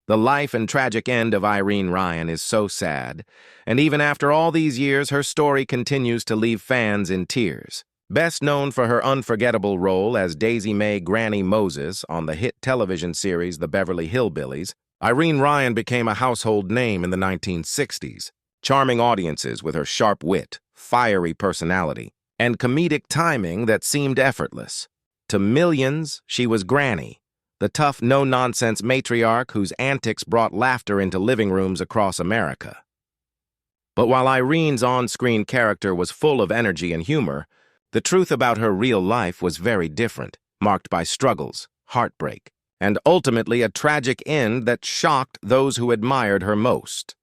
The life and tragic end of Irene Ryan is so sad, and even after all these years, her story continues to leave fans in tears. Best known for her unforgettable role as Daisy Mae Granny Moses on the hit television series The Beverly Hillbillies, Irene Ryan became a household name in the 1960s, charming audiences with her sharp wit, fiery personality, and comedic timing that seemed effortless. To millions, she was Granny, the tough, no-nonsense matriarch whose antics brought laughter into living rooms across America. But while Irene's on-screen character was full of energy and humor, the truth about her real life was very different, marked by struggles, heartbreak, and ultimately a tragic end that shocked those who admired her most.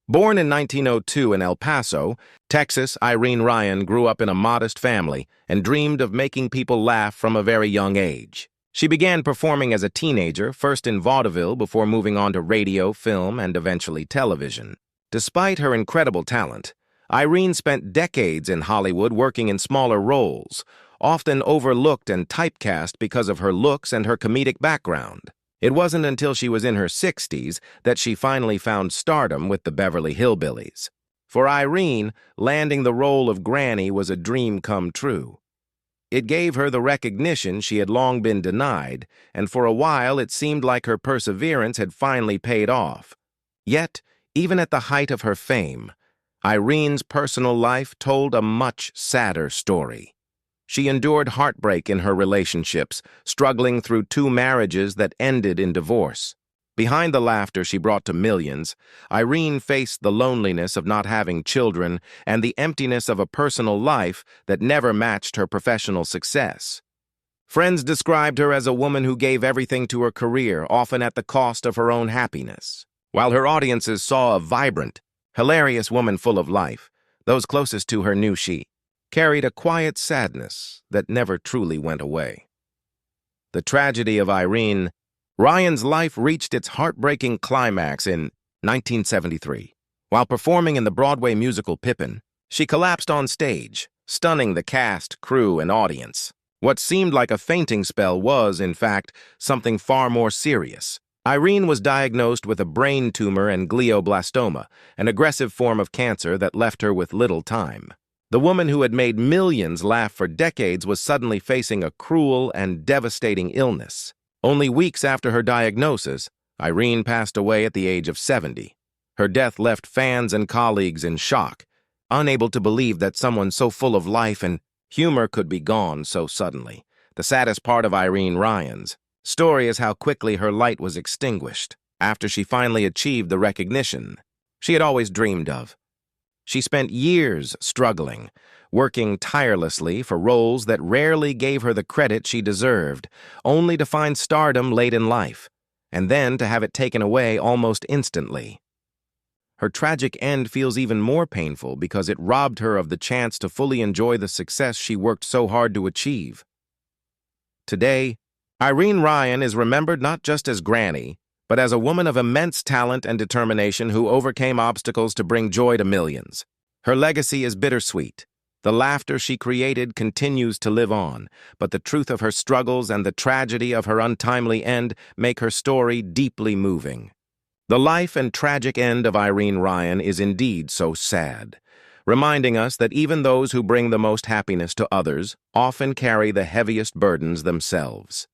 Born in 1902 in El Paso, Texas, Irene Ryan grew up in a modest family and dreamed of making people laugh from a very young age. She began performing as a teenager, first in vaudeville before moving on to radio, film, and eventually television. Despite her incredible talent, Irene spent decades in Hollywood working in smaller roles, often overlooked and typecast because of her looks and her comedic background. It wasn't until she was in her 60s that she finally found stardom with the Beverly Hillbillies. For Irene, landing the role of Granny was a dream come true. It gave her the recognition she had long been denied, and for a while it seemed like her perseverance had finally paid off. Yet, even at the height of her fame, Irene's personal life told a much sadder story. She endured heartbreak in her relationships, struggling through 2 marriages that ended in divorce. Behind the laughter she brought to millions, Irene faced the loneliness of not having children and the emptiness of a personal life that never matched her professional success. Friends described her as a woman who gave everything to her career, often at the cost of her own happiness. While her audiences saw a vibrant, hilarious woman full of life, those closest to her knew she carried a quiet sadness that never truly went away. The tragedy of Irene Ryan's life reached its heartbreaking climax in 1973. While performing in the Broadway musical Pippin, she collapsed on stage, stunning the cast, crew, and audience. What seemed like a fainting spell was, in fact, something far more serious. Irene was diagnosed with a brain tumor and glioblastoma, an aggressive form of cancer that left her with little time. The woman who had made millions laugh for decades was suddenly facing a cruel and devastating illness. Only weeks after her diagnosis, Irene passed away at the age of 70. Her death left fans and colleagues in shock, unable to believe that someone so full of life and humor could be gone so suddenly. The saddest part of Irene Ryan's story is how quickly her light was extinguished after she finally achieved the recognition she had always dreamed of. She spent years struggling, working tirelessly for roles that rarely gave her the credit she deserved, only to find stardom late in life, and then to have it taken away almost instantly. Her tragic end feels even more painful because it robbed her of the chance to fully enjoy the success she worked so hard to achieve. Today, Irene Ryan is remembered not just as Granny, but as a woman of immense talent and determination who overcame obstacles to bring joy to millions. Her legacy is bittersweet. The laughter she created continues to live on, but the truth of her struggles and the tragedy of her untimely end make her story deeply moving. The life and tragic end of Irene Ryan is indeed so sad, reminding us that even those who bring the most happiness to others often carry the heaviest burdens themselves.